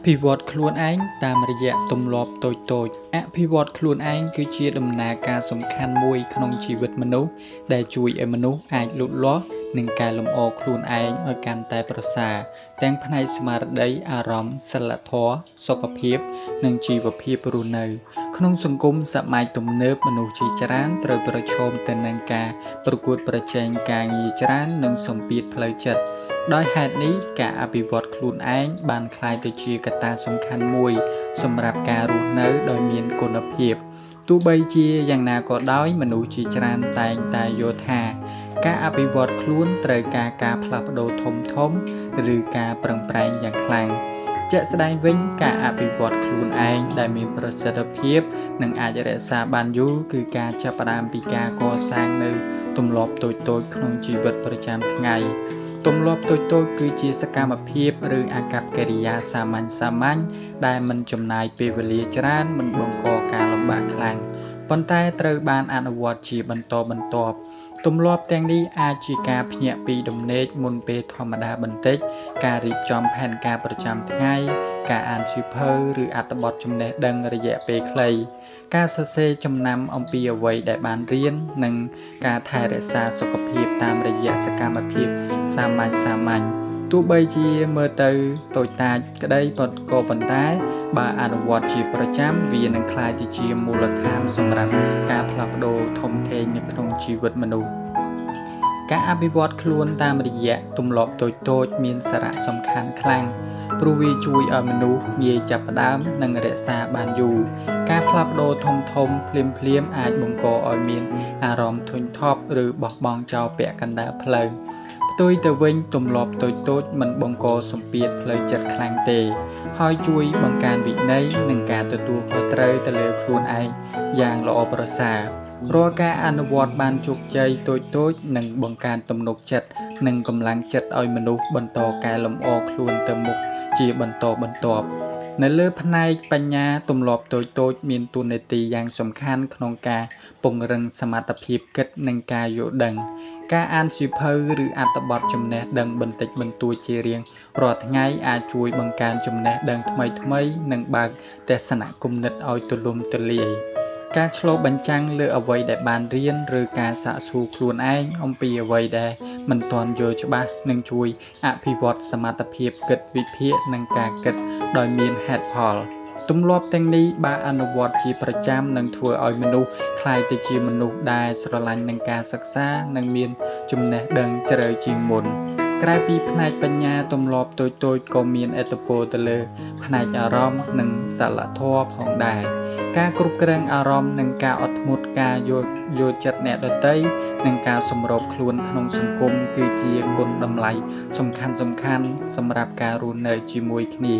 ភិវឌ្ឍខ្លួនឯងតាមរយៈទម្លាប់តូចៗអភិវឌ្ឍខ្លួនឯងគឺជាដំណើរការសំខាន់មួយក្នុងជីវិតមនុស្សដែលជួយឲ្យមនុស្សអាចលូតលាស់និងកែលម្អខ្លួនឯងឲ្យកាន់តែប្រសើរទាំងផ្នែកស្មារតីអារម្មណ៍សីលធម៌សុខភាពនិងជីវភាពរស់នៅក្នុងសង្គមសម័យទំនើបមនុស្សជាច្រើនត្រូវប្រឈមទៅនឹងការប្រកួតប្រជែងការងារច្រើននិងសម្ពាធផ្លូវចិត្តដោយហេតុនេះការអភិវឌ្ឍខ្លួនឯងបានក្លាយទៅជាកត្តាសំខាន់មួយសម្រាប់ការរស់នៅដោយមានគុណភាពទោះបីជាយ៉ាងណាក៏ដោយមនុស្សជាច្រើនតែងតែយល់ថាការអភិវឌ្ឍខ្លួនត្រូវការផ្លាស់ប្ដូរធំឬការប្រឹងប្រែងយ៉ាងខ្លាំងជាក់ស្ដែងវិញការអភិវឌ្ឍខ្លួនឯងដែលមានប្រសិទ្ធភាពនិងអាចរក្សាបានយូរគឺការចាប់ផ្ដើមពីការកសាងនៅទម្លាប់តូចៗក្នុងជីវិតប្រចាំថ្ងៃទម្លាប់តូចៗគឺជាសកម្មភាពឬអាកប្បកិរិយាសាមញ្ញដែលមិនចំណាយពេលវេលាច្រើនមិនបង្កការលំបាកខ្លាំងប៉ុន្តែត្រូវបានអនុវត្តជាបន្តបន្ទាប់ទម្លាប់ទាំងនេះអាចជាការភ្ញាក់ពីដំណេកមុនពេលធម្មតាបន្តិចការរៀបចំផែនការប្រចាំថ្ងៃការអានសៀវភៅឬអត្ថបទចំណេះដឹងរយៈពេលខ្លីការសរសេរចំណាំអំពីអ្វីដែលបានរៀននិងការថែរក្សាសុខភាពតាមរយៈសកម្មភាពសាមញ្ញទោះបីជាមើលទៅតូចតាចក្តីក៏ប៉ុន្តែបើអនុវត្តជាប្រចាំវានឹងក្លាយទៅជាមូលដ្ឋានសម្រាប់ការផ្លាស់ប្ដូរធំធេងនៅក្នុងជីវិតមនុស្សការអភិវឌ្ឍខ្លួនតាមរយៈទម្លាប់តូចមានសារៈសំខាន់ខ្លាំងព្រោះវាជួយឲ្យមនុស្សងាយចាប់ផ្ដើមនិងរក្សាបានយូរការផ្លាស់ប្ដូរធំភ្លាមអាចបង្កឲ្យមានអារម្មណ៍ធុញថប់ឬបោះបង់ចោលពាក់កណ្ដាលផ្លូវផ្ទុយទៅវិញទម្លាប់តូចមិនបង្កសម្ពាធផ្លូវចិត្តខ្លាំងទេហើយជួយបង្កើនវិន័យនិងការទទួលខុសត្រូវទៅលើខ្លួនឯងយ៉ាងល្អប្រសើររាល់ការអនុវត្តបានជោគជ័យតូចនឹងបង្កើនទំនុកចិត្តនិងកម្លាំងចិត្តឲ្យមនុស្សបន្តកែលម្អខ្លួនទៅមុខជាបន្តបន្ទាប់នៅលើផ្នែកបញ្ញាទម្លាប់តូចមានតួនាទីយ៉ាងសំខាន់ក្នុងការពង្រឹងសមត្ថភាពគិតនិងការយល់ដឹងការអានសៀវភៅឬអត្ថបទចំណេះដឹងបន្តិចបន្តួចជារៀងរាល់ថ្ងៃអាចជួយបង្កើនចំណេះដឹងថ្មីនិងបើកទស្សនៈគំនិតឲ្យទូលំទូលាយការឆ្លុះបញ្ចាំងលើអ្វីដែលបានរៀនឬការសាកសួរខ្លួនឯងអំពីអ្វីដែលមិនទាន់យល់ច្បាស់នឹងជួយអភិវឌ្ឍសមត្ថភាពគិតវិភាគនិងការគិតដោយមានហេតុផលទម្លាប់ទាំងនេះបើអនុវត្តជាប្រចាំនឹងធ្វើឲ្យមនុស្សក្លាយទៅជាមនុស្សដែលស្រឡាញ់នឹងការសិក្សានិងមានចំណេះដឹងជ្រៅជាងមុនក្រៅពីផ្នែកបញ្ញាទម្លាប់តូចក៏មានឥទ្ធិពលទៅលើផ្នែកអារម្មណ៍និងសីលធម៌ផងដែរការគ្រប់គ្រងអារម្មណ៍និងការអត់ធ្មត់ការយល់ចិត្តអ្នកដទៃនិងការសម្របខ្លួនក្នុងសង្គមគឺជាគុណតម្លៃសំខាន់សម្រាប់ការរស់នៅជាមួយគ្នា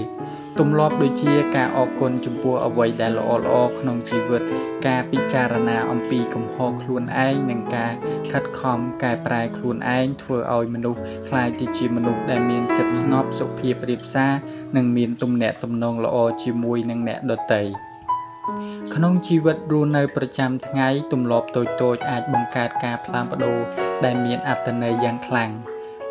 ទម្លាប់ដូចជាការអរគុណចំពោះអ្វីដែលល្អៗក្នុងជីវិតការពិចារណាអំពីកំហុសខ្លួនឯងនិងការខិតខំកែប្រែខ្លួនឯងធ្វើឲ្យមនុស្សក្លាយទៅជាមនុស្សដែលមានចិត្តស្ងប់សុភាពរាបសារនិងមានទំនាក់ទំនងល្អជាមួយនឹងអ្នកដទៃក្នុងជីវិតរស់នៅប្រចាំថ្ងៃទម្លាប់តូចអាចបង្កើតការផ្លាស់ប្ដូរដែលមានអត្ថន័យយ៉ាងខ្លាំង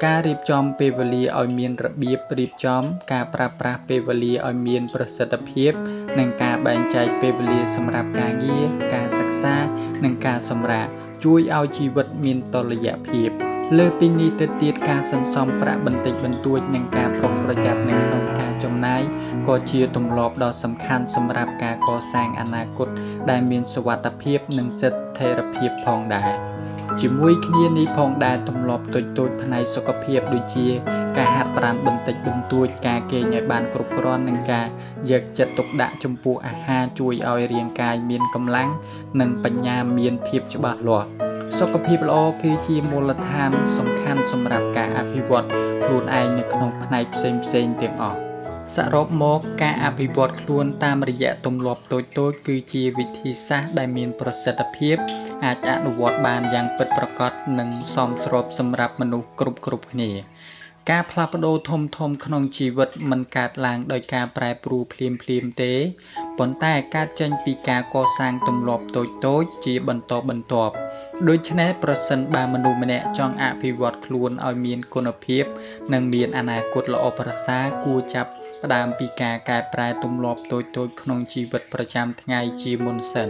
ការរៀបចំពេលវេលាឲ្យមានរបៀបរៀបចំការប្រើប្រាស់ពេលវេលាឲ្យមានប្រសិទ្ធភាពនិងការបែងចែកពេលវេលាសម្រាប់ការងារការសិក្សានិងការសម្រាកជួយឲ្យជីវិតមានតុល្យភាពលើពីនេះទៅទៀតការសន្សំប្រាក់បន្តិចបន្តួចនិងការប្រុងប្រយ័ត្ននៅក្នុងការចំណាយក៏ជាទម្លាប់ដ៏សំខាន់សម្រាប់ការកសាងអនាគតដែលមានសុវត្ថិភាពនិងស្ថិរភាពផងដែរជាមួយគ្នានេះផងដែរទម្លាប់តូចផ្នែកសុខភាពដូចជាការហាត់ប្រាណបន្តិចបន្តួចការគេងឲ្យបានគ្រប់គ្រាន់និងការយកចិត្តទុកដាក់ចំពោះអាហារជួយឲ្យរាងកាយមានកម្លាំងនិងបញ្ញាមានភាពច្បាស់លាស់សុខភាពល្អគឺជាមូលដ្ឋានសំខាន់សម្រាប់ការអភិវឌ្ឍខ្លួនឯងនៅក្នុងផ្នែកផ្សេងទាំងអស់សរុបមកការអភិវឌ្ឍខ្លួនតាមរយៈទម្លាប់តូចគឺជាវិធីសាស្ត្រដែលមានប្រសិទ្ធភាពអាចអនុវត្តបានយ៉ាងពិតប្រាកដនិងសមស្របសម្រាប់មនុស្សគ្រប់គ្នាការផ្លាស់ប្ដូរធំក្នុងជីវិតមិនកើតឡើងដោយការប្រែប្រួលភ្លាមទេប៉ុន្តែកើតចេញពីការកសាងទម្លាប់តូចជាបន្តបន្ទាប់ដូច្នេះប្រសិនបើមនុស្សម្នាក់ចង់អភិវឌ្ឍខ្លួនឲ្យមានគុណភាពនិងមានអនាគតល្អប្រសើរគួរចាប់ ផ្ដើមពីការកែប្រែទម្លាប់តូចៗក្នុងជីវិតប្រចាំថ្ងៃជាមុនសិន